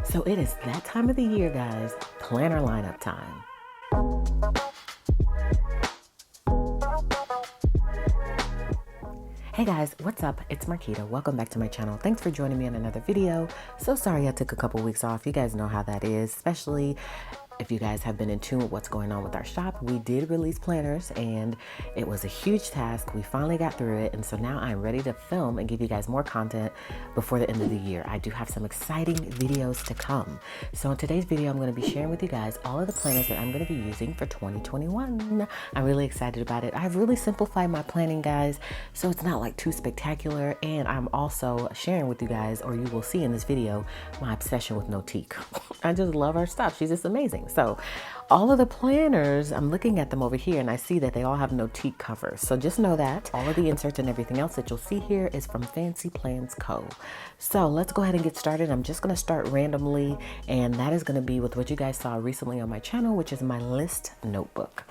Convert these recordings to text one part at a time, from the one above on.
So it is that time of the year, guys, planner lineup time. Hey guys, what's up? It's Marquita. Welcome back to my channel. Thanks for joining me on another video. So sorry I took a couple weeks off. You guys know how that is, especially if you guys have been in tune with what's going on with our shop. We did release planners and it was a huge task. We finally got through it, and so now I'm ready to film and give you guys more content before the end of the year. I do have some exciting videos to come. So in today's video, I'm going to be sharing with you guys all of the planners that I'm going to be using for 2021. I'm really excited about it. I've really simplified my planning, guys, so it's not like too spectacular, and I'm also sharing with you guys, or you will see in this video, my obsession with Notique. I just love her stuff. She's just amazing. So all of the planners, I'm looking at them over here and I see that they all have Notique covers. So just know that all of the inserts and everything else that you'll see here is from Fancy Plans Co. So let's go ahead and get started. I'm just going to start randomly, and that is going to be with what you guys saw recently on my channel, which is my list notebook.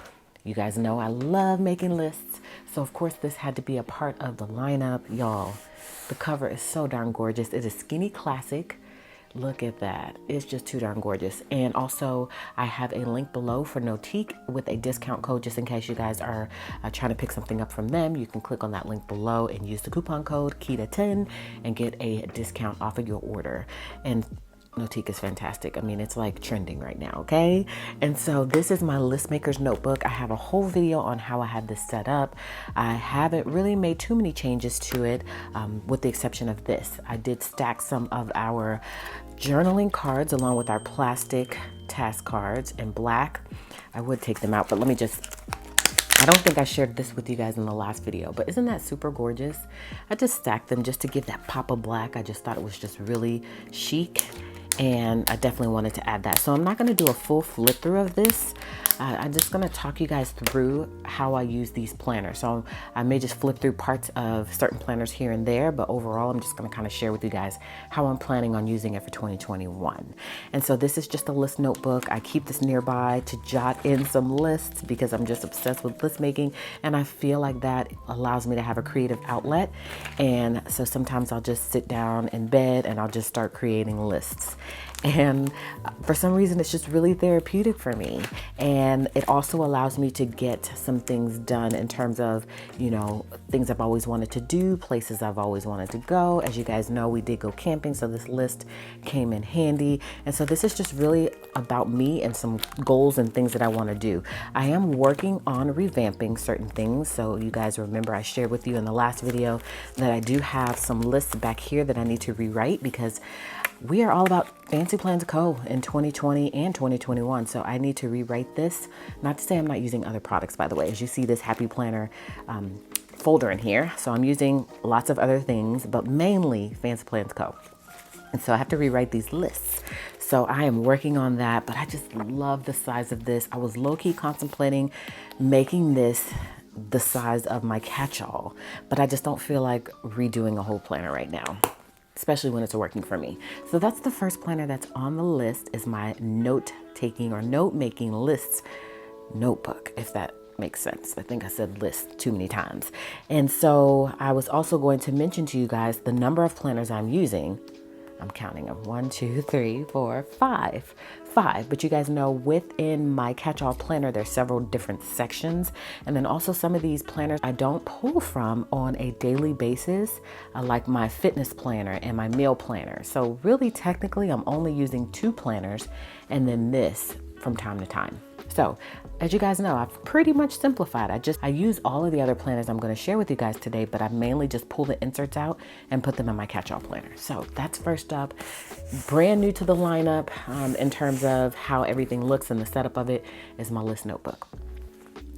You guys know I love making lists. So of course this had to be a part of the lineup. Y'all, the cover is so darn gorgeous. It is Skinny Classic. Look at that. It's just too darn gorgeous. And also I have a link below for Notique with a discount code, just in case you guys are trying to pick something up from them. You can click on that link below and use the coupon code QUITA10 and get a discount off of your order. And Notique is fantastic. I mean, it's like trending right now, okay? And so this is my list maker's notebook. I have a whole video on how I had this set up. I haven't really made too many changes to it, with the exception of this. I did stack some of our journaling cards along with our plastic task cards in black. I would take them out, but let me just, I don't think I shared this with you guys in the last video, but isn't that super gorgeous? I just stacked them just to give that pop of black. I just thought it was just really chic, and I definitely wanted to add that. So I'm not going to do a full flip through of this. I'm just going to talk you guys through how I use these planners. So I may just flip through parts of certain planners here and there, but overall I'm just going to kind of share with you guys how I'm planning on using it for 2021. And so this is just a list notebook. I keep this nearby to jot in some lists because I'm just obsessed with list making, and I feel like that allows me to have a creative outlet. And so sometimes I'll just sit down in bed and I'll just start creating lists. And for some reason, it's just really therapeutic for me. And it also allows me to get some things done in terms of, you know, things I've always wanted to do, places I've always wanted to go. As you guys know, we did go camping, so this list came in handy. And so this is just really about me and some goals and things that I want to do. I am working on revamping certain things. So you guys remember I shared with you in the last video that I do have some lists back here that I need to rewrite, because we are all about Fancy Plans Co. in 2020 and 2021. So I need to rewrite this. Not to say I'm not using other products, by the way. As you see this Happy Planner folder in here. So I'm using lots of other things, but mainly Fancy Plans Co. And so I have to rewrite these lists. So I am working on that, but I just love the size of this. I was low-key contemplating making this the size of my catch-all, but I just don't feel like redoing a whole planner right now, especially when it's working for me. So that's the first planner that's on the list, is my note-taking or note-making lists notebook, if that makes sense. I think I said list too many times. And so I was also going to mention to you guys the number of planners I'm using. I'm counting them. 1, 2, 3, 4, 5. But you guys know within my catch-all planner, there's several different sections. And then also some of these planners I don't pull from on a daily basis, like my fitness planner and my meal planner. So really technically I'm only using 2 planners, and then this from time to time. So as you guys know, I've pretty much simplified. I use all of the other planners I'm going to share with you guys today, but I mainly just pull the inserts out and put them in my catch-all planner. So that's first up. Brand new to the lineup in terms of how everything looks and the setup of it is my list notebook.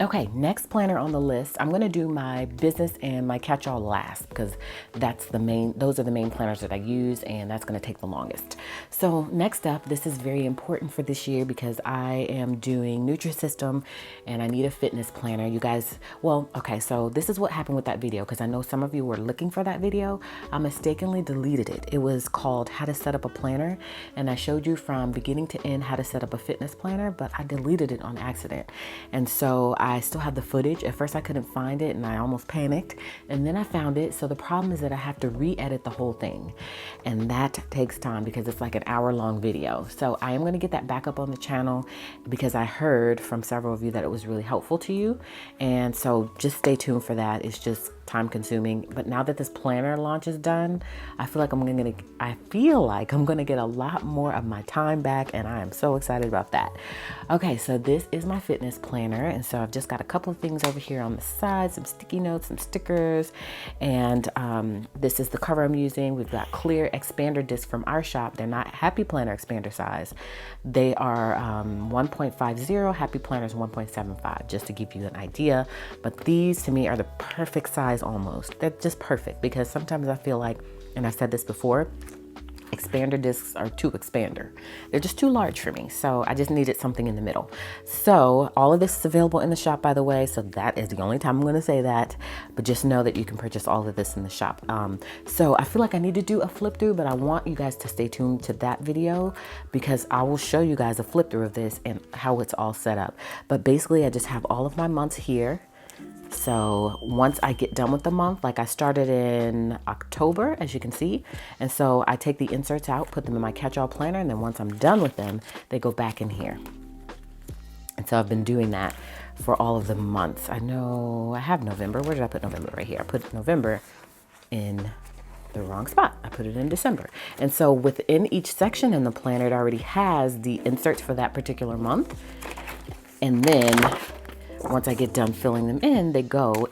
Okay, next planner on the list, I'm gonna do my business and my catch-all last, because those are the main planners that I use, and that's gonna take the longest. So next up, this is very important for this year because I am doing Nutrisystem and I need a fitness planner. You guys, well, okay, so this is what happened with that video, because I know some of you were looking for that video. I mistakenly deleted it. It was called How to Set Up a Planner, and I showed you from beginning to end how to set up a fitness planner, but I deleted it on accident. And so I still have the footage. At first I couldn't find it and I almost panicked, and then I found it. So the problem is that I have to re-edit the whole thing, and that takes time because it's like an hour-long video. So I am going to get that back up on the channel because I heard from several of you that it was really helpful to you, and so just stay tuned for that. It's just time consuming, but now that this planner launch is done, I feel like I'm gonna get a lot more of my time back, and I am so excited about that. Okay, so this is my fitness planner, and so I've just got a couple of things over here on the side, some sticky notes, some stickers, and this is the cover I'm using. We've got clear expander discs from our shop. They're not Happy Planner expander size. They are 1.50, Happy Planner's 1.75, just to give you an idea. But these to me are the perfect size almost. They're just perfect because sometimes I feel like, and I've said this before, expander discs are too expander. They're just too large for me. So I just needed something in the middle. So all of this is available in the shop, by the way. So that is the only time I'm going to say that, but just know that you can purchase all of this in the shop. So I feel like I need to do a flip through, but I want you guys to stay tuned to that video because I will show you guys a flip through of this and how it's all set up. But basically I just have all of my months here. So once I get done with the month, like I started in October, as you can see, and so I take the inserts out, put them in my catch-all planner, and then once I'm done with them, they go back in here. And so I've been doing that for all of the months. I know I have November. Where did I put November? Right here. I put November in the wrong spot. I put it in December. And so within each section in the planner, it already has the inserts for that particular month. And then once I get done filling them in, they go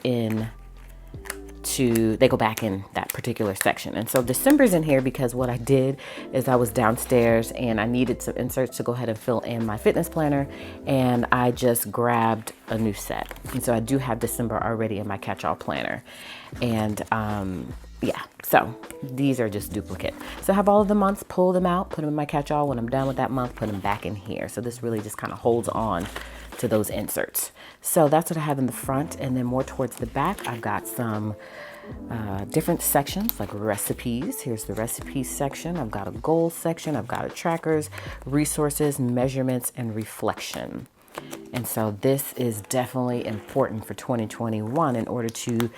back in that particular section. And so December's in here because what I did is I was downstairs and I needed some inserts to go ahead and fill in my fitness planner, and I just grabbed a new set. And so I do have December already in my catch-all planner. And yeah, so these are just duplicate. So I have all of the months, pull them out, put them in my catch-all. When I'm done with that month, put them back in here. So this really just kind of holds on to those inserts. So that's what I have in the front, and then more towards the back, I've got some different sections like recipes. Here's the recipes section. I've got a goals section. I've got a trackers, resources, measurements, and reflection. And so this is definitely important for 2021 in order to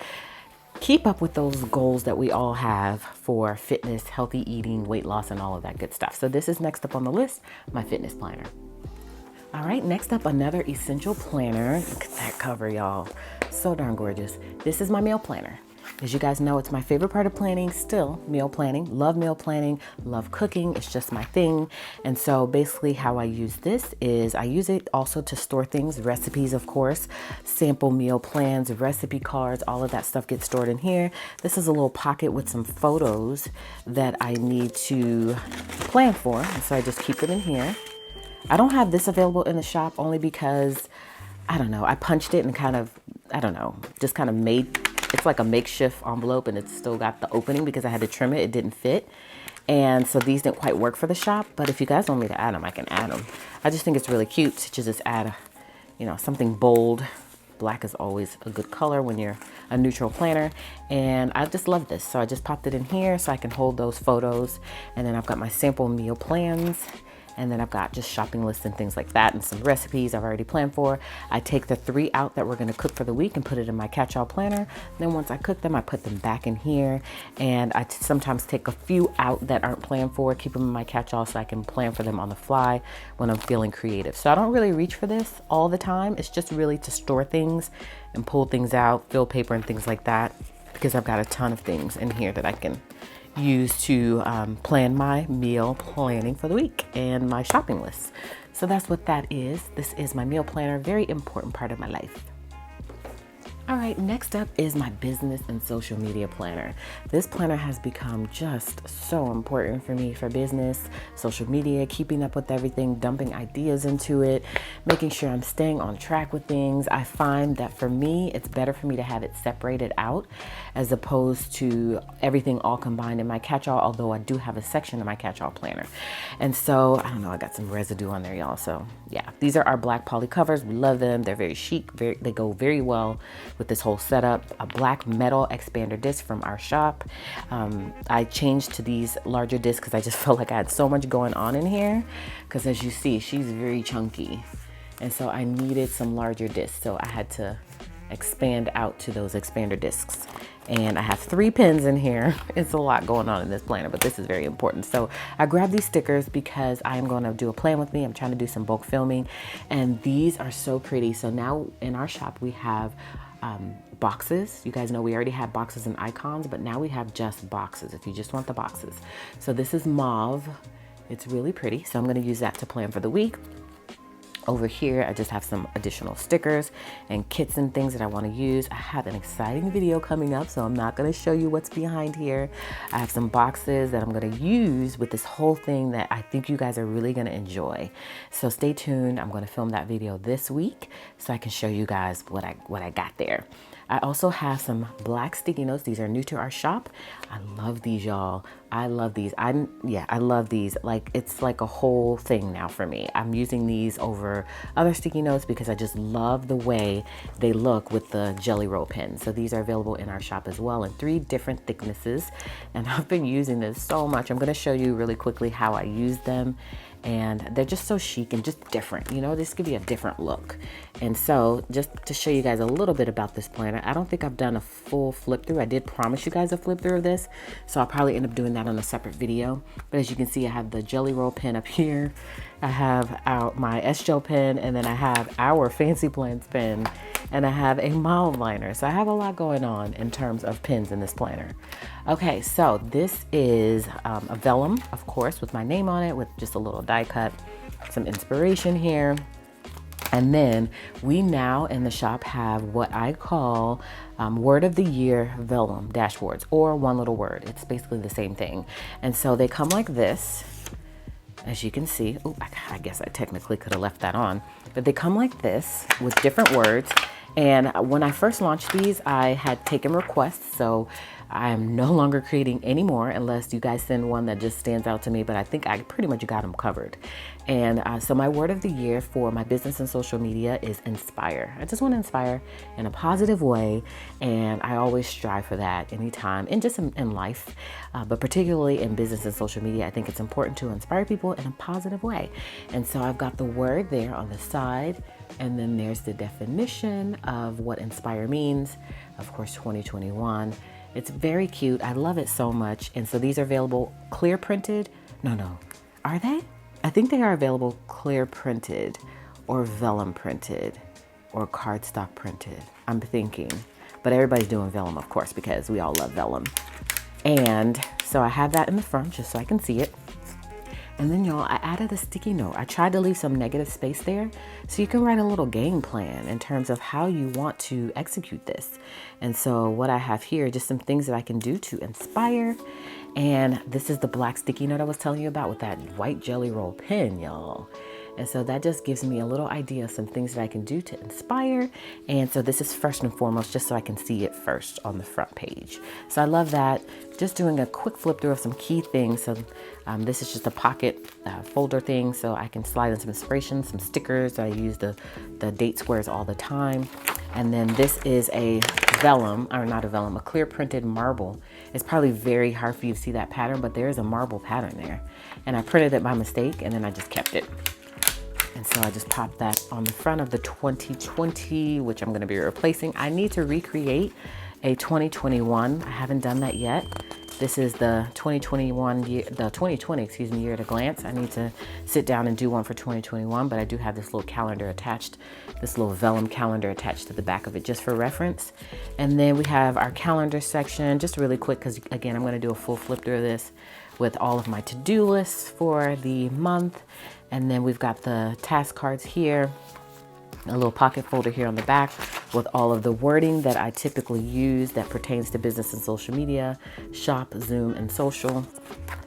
keep up with those goals that we all have for fitness, healthy eating, weight loss, and all of that good stuff. So this is next up on the list, my fitness planner. All right, next up, another essential planner. Look at that cover, y'all. So darn gorgeous. This is my meal planner. As you guys know, it's my favorite part of planning still, meal planning. Love meal planning, love cooking. It's just my thing. And so basically how I use this is I use it also to store things, recipes, of course, sample meal plans, recipe cards, all of that stuff gets stored in here. This is a little pocket with some photos that I need to plan for. And so I just keep it in here. I don't have this available in the shop only because, I don't know, I punched it and kind of, I don't know, just kind of made, it's like a makeshift envelope and it's still got the opening because I had to trim it. It didn't fit. And so these didn't quite work for the shop, but if you guys want me to add them, I can add them. I just think it's really cute to just add, something bold. Black is always a good color when you're a neutral planner. And I just love this. So I just popped it in here so I can hold those photos. And then I've got my sample meal plans. And then I've got just shopping lists and things like that and some recipes I've already planned for. I take the 3 out that we're gonna cook for the week and put it in my catch-all planner. Then once I cook them, I put them back in here. And I sometimes take a few out that aren't planned for, keep them in my catch-all so I can plan for them on the fly when I'm feeling creative. So I don't really reach for this all the time. It's just really to store things and pull things out, fill paper and things like that, because I've got a ton of things in here that I can use to plan my meal planning for the week and my shopping list. So that's what that is. This is my meal planner, very important part of my life. All right, next up is my business and social media planner. This planner has become just so important for me for business, social media, keeping up with everything, dumping ideas into it, making sure I'm staying on track with things. I find that for me, it's better for me to have it separated out as opposed to everything all combined in my catch-all, although I do have a section in my catch-all planner. And so, I don't know, I got some residue on there, y'all. So yeah, these are our black poly covers. We love them. They're very chic. They go very well with this whole setup. A black metal expander disc from our shop. I changed to these larger discs because I just felt like I had so much going on in here, because as you see, she's very chunky. And so I needed some larger discs. So I had to expand out to those expander discs. And I have 3 pins in here. It's a lot going on in this planner, but this is very important. So I grabbed these stickers because I am going to do a plan with me. I'm trying to do some bulk filming, and these are so pretty. So now in our shop, we have boxes. You guys know we already have boxes and icons, but now we have just boxes if you just want the boxes. So this is mauve. It's really pretty. So I'm going to use that to plan for the week. Over here, I just have some additional stickers and kits and things that I want to use. I have an exciting video coming up, so I'm not going to show you what's behind here. I have some boxes that I'm going to use with this whole thing that I think you guys are really going to enjoy. So stay tuned. I'm going to film that video this week so I can show you guys what I got there. I also have some black sticky notes. These are new to our shop. I love these, y'all. I love these. I love these. Like, it's like a whole thing now for me. I'm using these over other sticky notes because I just love the way they look with the jelly roll pen. So these are available in our shop as well in 3 different thicknesses. And I've been using this so much. I'm going to show you really quickly how I use them. And they're just so chic and just different, you know, this give you a different look. And so just to show you guys a little bit about this planner, I don't think I've done a full flip through. I did promise you guys a flip through of this, so I'll probably end up doing that on a separate video. But as you can see, I have the jelly roll pen up here. I have my S-Gel pen, and then I have our Fancy Plans pen, and I have a mild liner. So I have a lot going on in terms of pens in this planner. Okay, so this is a vellum, of course, with my name on it, with just a little die cut, some inspiration here. And then we now in the shop have what I call word of the year vellum dashboards, or one little word. It's basically the same thing. And so they come like this. As you can see, oh, I guess I technically could have left that on, but they come like this with different words. And when I first launched these, I had taken requests, so I am no longer creating any more unless you guys send one that just stands out to me, but I think I pretty much got them covered. And so my word of the year for my business and social media is inspire. I just want to inspire in a positive way, and I always strive for that anytime, and just in life, but particularly in business and social media. I think it's important to inspire people in a positive way. And so I've got the word there on the side, and then there's the definition of what inspire means. Of course, 2021. It's very cute. I love it so much. And so these are available clear printed. No, are they? I think they are available clear printed or vellum printed or cardstock printed. I'm thinking, but everybody's doing vellum, of course, because we all love vellum. And so I have that in the front just so I can see it. And then y'all, I added a sticky note. I tried to leave some negative space there so you can write a little game plan in terms of how you want to execute this. And so what I have here, just some things that I can do to inspire. And this is the black sticky note I was telling you about with that white jelly roll pen, y'all. And so that just gives me a little idea of some things that I can do to inspire. And so this is first and foremost, just so I can see it first on the front page. So I love that. Just doing a quick flip through of some key things. So this is just a pocket folder thing, so I can slide in some inspiration, some stickers. I use the date squares all the time. And then this is a vellum, or not a vellum, a clear printed marble. It's probably very hard for you to see that pattern, but there is a marble pattern there. And I printed it by mistake, and then I just kept it. And so I just popped that on the front of the 2020, which I'm gonna be replacing. I need to recreate a 2021. I haven't done that yet. This is the 2021 year, the 2020, excuse me, year at a glance. I need to sit down and do one for 2021, but I do have this little calendar attached, this little vellum calendar attached to the back of it just for reference. And then we have our calendar section, just really quick, because again, I'm gonna do a full flip through of this with all of my to-do lists for the month. And then we've got the task cards here, a little pocket folder here on the back with all of the wording that I typically use that pertains to business and social media, shop, Zoom, and social.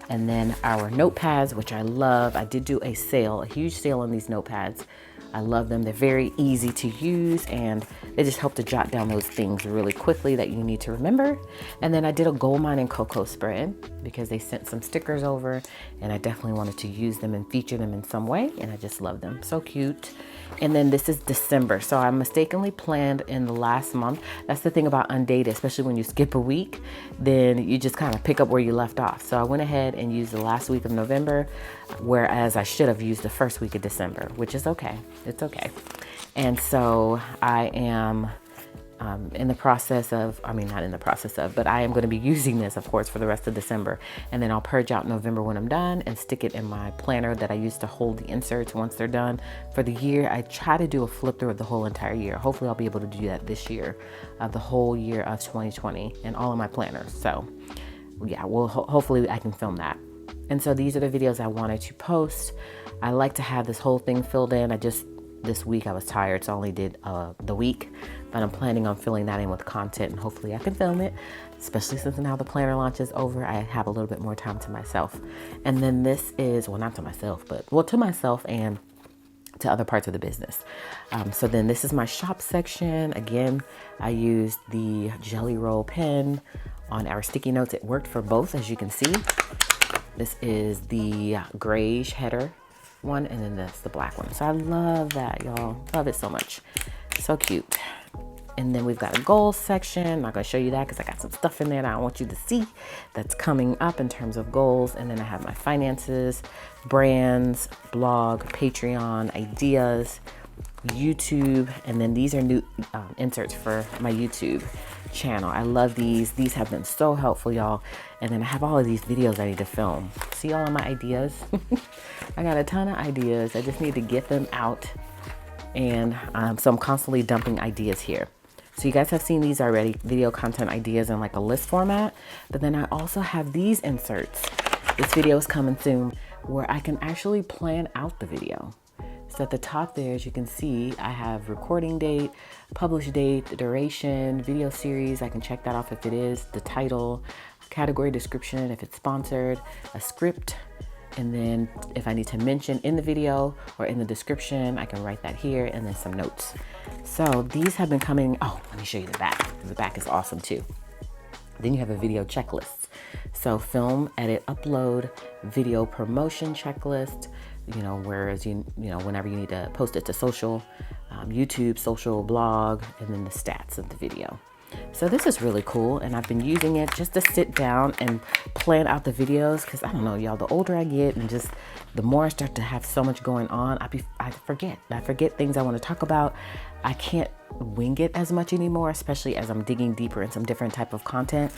And then our notepads, which I love. I did do a sale, a huge sale on these notepads. I love them. They're very easy to use, and it just helped to jot down those things really quickly that you need to remember. And then I did a gold mine and cocoa spread because they sent some stickers over and I definitely wanted to use them and feature them in some way. And I just love them. So cute. And then this is December. So I mistakenly planned in the last month. That's the thing about Undated, especially when you skip a week, then you just kind of pick up where you left off. So I went ahead and used the last week of November, whereas I should have used the first week of December, which is okay. It's okay. And so I am in the process of, not in the process of, but I am going to be using this, of course, for the rest of December. And then I'll purge out November when I'm done and stick it in my planner that I use to hold the inserts once they're done for the year. I try to do a flip through of the whole entire year. Hopefully I'll be able to do that this year, the whole year of 2020 and all of my planners. So yeah, well, hopefully I can film that. And so these are the videos I wanted to post. I like to have this whole thing filled in. This week I was tired, so I only did the week, but I'm planning on filling that in with content and hopefully I can film it, especially since now the planner launch is over. I have a little bit more time to myself. And then this is, well, not to myself, but well, to myself and to other parts of the business. So then this is my shop section. Again, I used the jelly roll pen on our sticky notes. It worked for both, as you can see. This is the grayish header one, and then that's the black one. So I love that, y'all. Love it so much. So cute. And then we've got a goals section. I'm not going to show you that because I got some stuff in there that I want you to see that's coming up in terms of goals. And then I have my finances, brands, blog, Patreon, ideas, YouTube, and then these are new inserts for my YouTube channel. I love these. These have been so helpful, y'all. And then I have all of these videos I need to film. See all of my ideas? I got a ton of ideas. I just need to get them out. And so I'm constantly dumping ideas here. So you guys have seen these already, video content ideas in like a list format. But then I also have these inserts. This video is coming soon where I can actually plan out the video. So at the top there, as you can see, I have recording date, publish date, the duration, video series. I can check that off if it is, the title, category description, if it's sponsored, a script. And then if I need to mention in the video or in the description, I can write that here, and then some notes. So these have been coming. Oh, let me show you the back. The back is awesome too. Then you have a video checklist. So film, edit, upload, video promotion checklist, whereas whenever you need to post it to social, YouTube, social, blog, and then the stats of the video. So this is really cool, and I've been using it just to sit down and plan out the videos, because I don't know, y'all, the older I get and just the more I start to have so much going on, I forget things I want to talk about. I can't wing it as much anymore, especially as I'm digging deeper in some different type of content.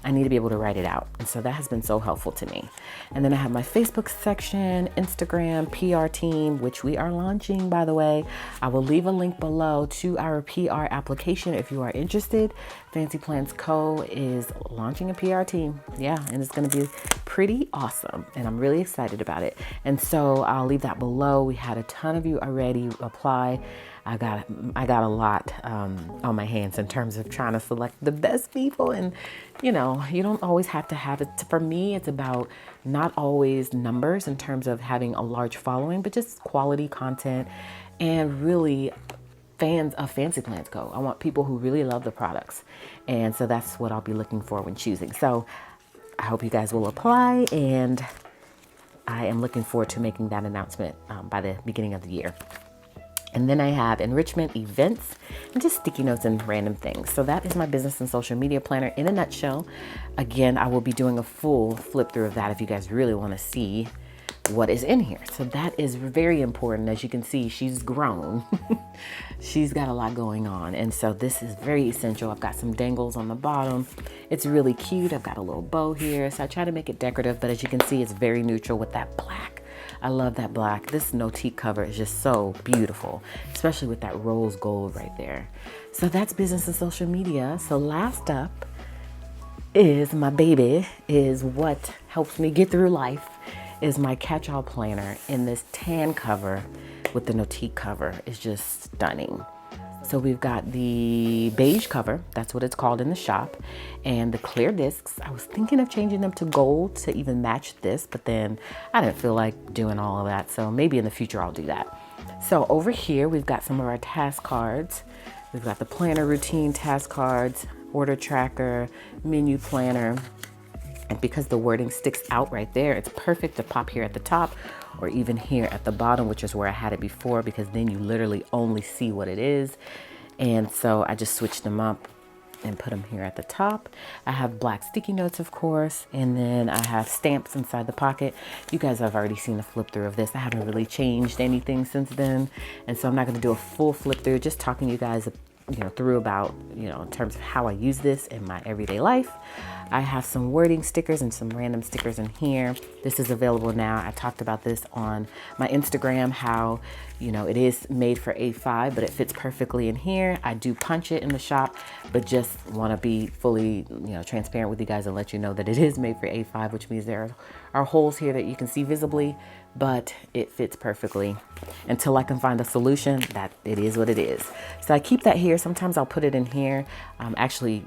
I need to be able to write it out. And so that has been so helpful to me. And then I have my Facebook section, Instagram, PR team, which we are launching, by the way. I will leave a link below to our PR application if you are interested. Fancy Plans Co. is launching a PR team. Yeah, and it's going to be pretty awesome. And I'm really excited about it. And so I'll leave that below. We had a ton of you already apply. I got a lot on my hands in terms of trying to select the best people. And, you don't always have to have it. For me, it's about not always numbers in terms of having a large following, but just quality content and really fans of Fancy Plans Co. I want people who really love the products. And so that's what I'll be looking for when choosing. So I hope you guys will apply, and I am looking forward to making that announcement by the beginning of the year. And then I have enrichment, events, and just sticky notes and random things. So that is my business and social media planner in a nutshell. Again, I will be doing a full flip through of that if you guys really want to see what is in here. So that is very important. As you can see, she's grown. She's got a lot going on. And so this is very essential. I've got some dangles on the bottom. It's really cute. I've got a little bow here. So I try to make it decorative, but as you can see, it's very neutral with that black. I love that black. This Notique cover is just so beautiful, especially with that rose gold right there. So that's business and social media. So last up is my baby, is what helps me get through life, is my catch-all planner in this tan cover with the Notique cover. Is just stunning. So we've got the beige cover, that's what it's called in the shop, and the clear discs. I was thinking of changing them to gold to even match this, but then I didn't feel like doing all of that. So maybe in the future I'll do that. So over here, we've got some of our task cards. We've got the planner, routine, task cards, order tracker, menu planner. And because the wording sticks out right there, it's perfect to pop here at the top or even here at the bottom, which is where I had it before, because then you literally only see what it is. And so I just switched them up and put them here at the top. I have black sticky notes, of course, and then I have stamps inside the pocket. You guys have already seen a flip through of this. I haven't really changed anything since then, and so I'm not going to do a full flip through, just talking you guys through about, in terms of how I use this in my everyday life. I have some wording stickers and some random stickers in here. This is available now. I talked about this on my Instagram, how, it is made for A5, but it fits perfectly in here. I do punch it in the shop, but just want to be fully, transparent with you guys and let you know that it is made for A5, which means there are holes here that you can see visibly, but it fits perfectly. Until I can find a solution, that it is what it is. So I keep that here. Sometimes I'll put it in here. I'll actually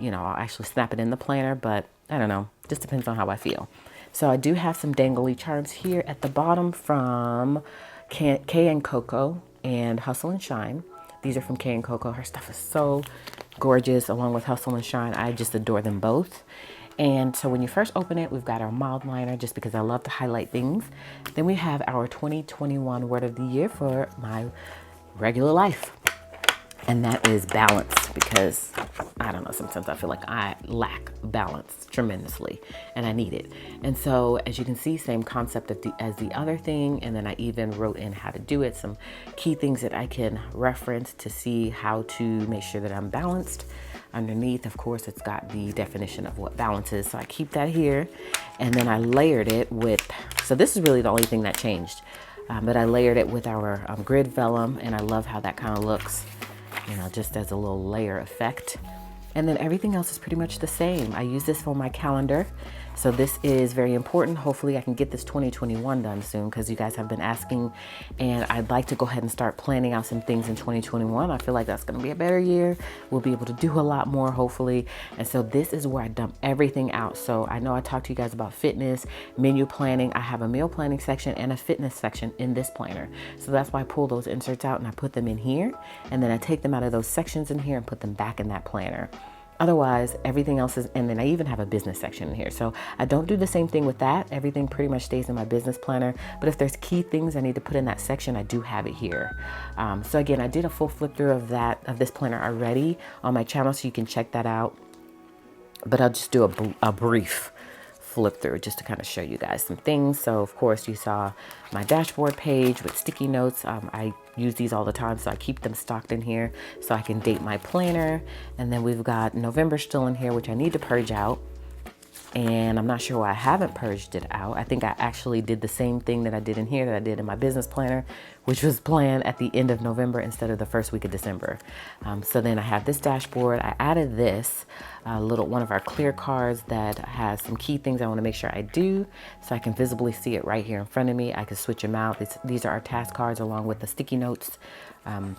snap it in the planner, but I don't know, just depends on how I feel. So I do have some dangly charms here at the bottom from K and Coco and Hustle and Shine. These are from K and Coco. Her stuff is so gorgeous, along with Hustle and Shine. I just adore them both. And so when you first open it, we've got our mild liner, just because I love to highlight things. Then we have our 2021 word of the year for my regular life. And that is balance, because I don't know, sometimes I feel like I lack balance tremendously and I need it. And so as you can see, same concept as the other thing. And then I even wrote in how to do it, some key things that I can reference to see how to make sure that I'm balanced. Underneath, of course, it's got the definition of what balance is. So I keep that here. And then I layered it with, so this is really the only thing that changed. But I layered it with our grid vellum, and I love how that kind of looks, just as a little layer effect. And then everything else is pretty much the same. I use this for my calendar. So this is very important. Hopefully I can get this 2021 done soon, because you guys have been asking, and I'd like to go ahead and start planning out some things in 2021. I feel like that's going to be a better year. We'll be able to do a lot more, hopefully. And so this is where I dump everything out. So I know I talked to you guys about fitness, menu planning. I have a meal planning section and a fitness section in this planner. So that's why I pull those inserts out and I put them in here. And then I take them out of those sections in here and put them back in that planner. Otherwise, everything else is, and then I even have a business section in here. So I don't do the same thing with that. Everything pretty much stays in my business planner. But if there's key things I need to put in that section, I do have it here. So again, I did a full flip through of this planner already on my channel, so you can check that out. But I'll just do a brief flip through just to kind of show you guys some things. So of course you saw my dashboard page with sticky notes. I use these all the time, so I keep them stocked in here so I can date my planner. And then we've got November still in here, which I need to purge out. And I'm not sure why I haven't purged it out. I think I actually did the same thing that I did in here that I did in my business planner, which was planned at the end of November instead of the first week of December. So then I have this dashboard. I added this one of our clear cards that has some key things I want to make sure I do, so I can visibly see it right here in front of me. I can switch them out. These are our task cards along with the sticky notes,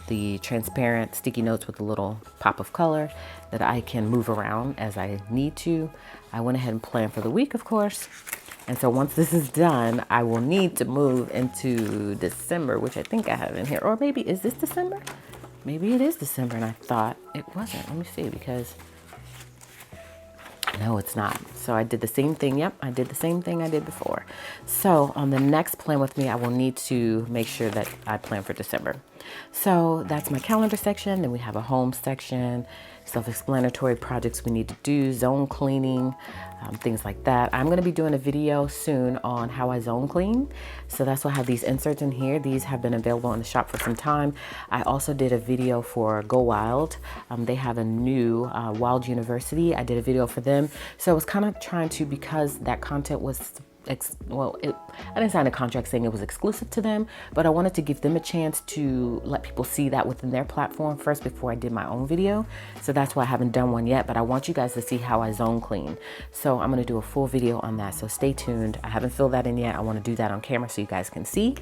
the transparent sticky notes with a little pop of color that I can move around as I need to. I went ahead and planned for the week, of course. And so once this is done, I will need to move into December, which I think I have in here. Or maybe, is this December? Maybe it is December, and I thought it wasn't. Let me see, because no, it's not. So I did the same thing. Yep, I did the same thing I did before. So on the next plan with me, I will need to make sure that I plan for December. So that's my calendar section. Then we have a home section, self-explanatory projects we need to do, zone cleaning, things like that. I'm going to be doing a video soon on how I zone clean. So that's why I have these inserts in here. These have been available in the shop for some time. I also did a video for Go Wild. They have a new Wild University. I did a video for them. So I was kind of trying to, because that content was I didn't sign a contract saying it was exclusive to them, but I wanted to give them a chance to let people see that within their platform first before I did my own video. So that's why I haven't done one yet, but I want you guys to see how I zone clean. So I'm going to do a full video on that. So stay tuned. I haven't filled that in yet. I want to do that on camera so you guys can see.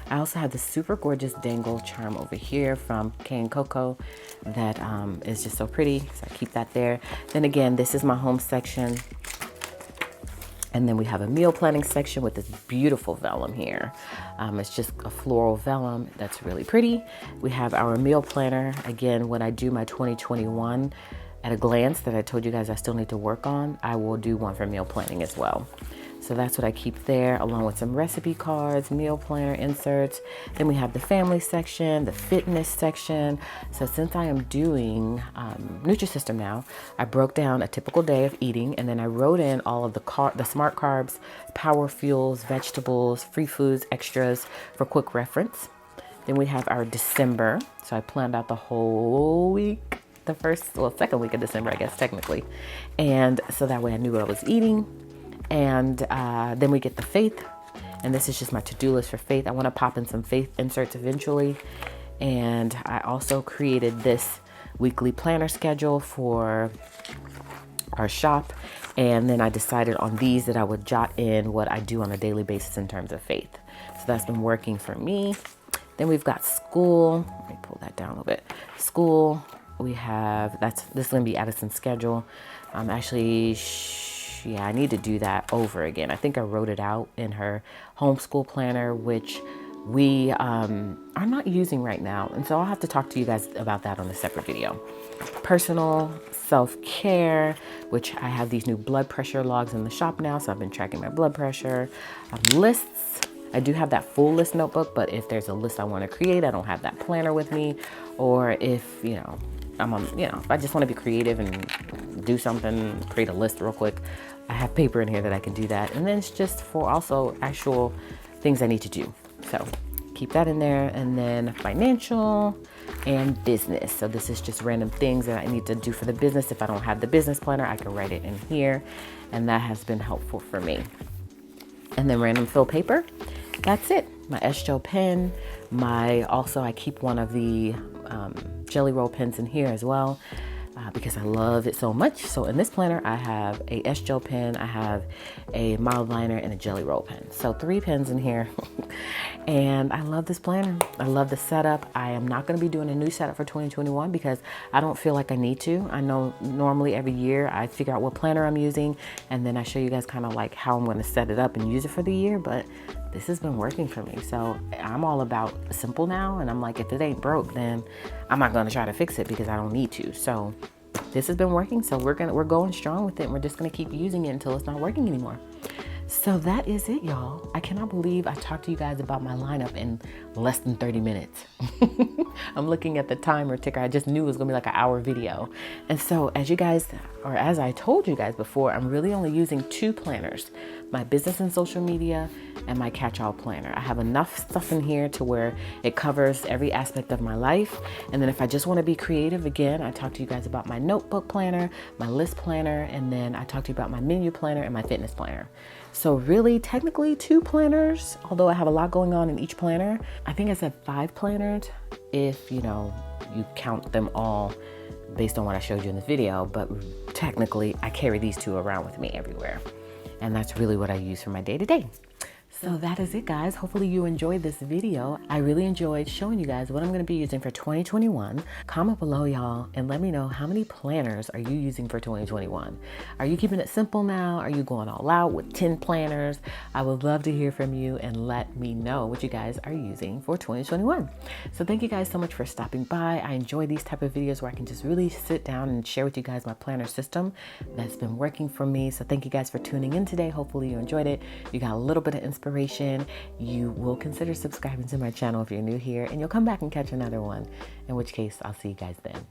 I also have this super gorgeous dangle charm over here from K and Coco that is just so pretty. So I keep that there. Then again, this is my home section. And then we have a meal planning section with this beautiful vellum here. It's just a floral vellum that's really pretty. We have our meal planner. Again, when I do my 2021 at a glance that I told you guys I still need to work on, I will do one for meal planning as well. So that's what I keep there, along with some recipe cards, meal planner inserts. Then we have the family section, the fitness section. So since I am doing Nutrisystem now, I broke down a typical day of eating, and then I wrote in all of the smart carbs, power fuels, vegetables, free foods, extras for quick reference. Then we have our December. So I planned out the whole week, second week of December, I guess, technically. And so that way I knew what I was eating. And then we get the faith, and this is just my to-do list for faith. I want to pop in some faith inserts eventually. And I also created this weekly planner schedule for our shop. And then I decided on these that I would jot in what I do on a daily basis in terms of faith. So that's been working for me. Then we've got school. Let me pull that down a little bit. School, we have, this is going to be Addison's schedule. Yeah, I need to do that over again. I think I wrote it out in her homeschool planner, which we are not using right now. And so I'll have to talk to you guys about that on a separate video. Personal self-care, which I have these new blood pressure logs in the shop now. So I've been tracking my blood pressure. Lists. I do have that full list notebook, but if there's a list I want to create, I don't have that planner with me. Or if, if I just want to be creative and do something, create a list real quick, I have paper in here that I can do that. And then it's just for also actual things I need to do. So keep that in there. And then financial and business. So this is just random things that I need to do for the business. If I don't have the business planner, I can write it in here. And that has been helpful for me. And then random fill paper. That's it. My S-Gel pen. I keep one of the jelly roll pens in here as well. Because I love it so much. So in this planner, I have a S-Gel pen, I have a mild liner, and a jelly roll pen. So 3 pens in here. And I love this planner. I love the setup. I am not going to be doing a new setup for 2021 because I don't feel like I need to. I know normally every year I figure out what planner I'm using, and then I show you guys kind of like how I'm going to set it up and use it for the year. But this has been working for me. So I'm all about simple now. And I'm like, if it ain't broke, then I'm not going to try to fix it because I don't need to. So this has been working. So we're going strong with it. And we're just going to keep using it until it's not working anymore. So that is it, y'all. I cannot believe I talked to you guys about my lineup in less than 30 minutes. I'm looking at the timer ticker. I just knew it was going to be like an hour video. And so as I told you guys before, I'm really only using 2 planners, my business and social media and my catch-all planner. I have enough stuff in here to where it covers every aspect of my life. And then if I just want to be creative, again, I talked to you guys about my notebook planner, my list planner, and then I talked to you about my menu planner and my fitness planner. So really, technically 2 planners, although I have a lot going on in each planner. I think I said 5 planners if, you count them all based on what I showed you in this video. But technically, I carry these 2 around with me everywhere. And that's really what I use for my day-to-day. So that is it, guys. Hopefully you enjoyed this video. I really enjoyed showing you guys what I'm going to be using for 2021. Comment below, y'all, and let me know how many planners are you using for 2021. Are you keeping it simple now? Are you going all out with 10 planners? I would love to hear from you and let me know what you guys are using for 2021. So thank you guys so much for stopping by. I enjoy these type of videos where I can just really sit down and share with you guys my planner system that's been working for me. So thank you guys for tuning in today. Hopefully you enjoyed it. You got a little bit of inspiration. You will consider subscribing to my channel if you're new here, and you'll come back and catch another one, in which case I'll see you guys then.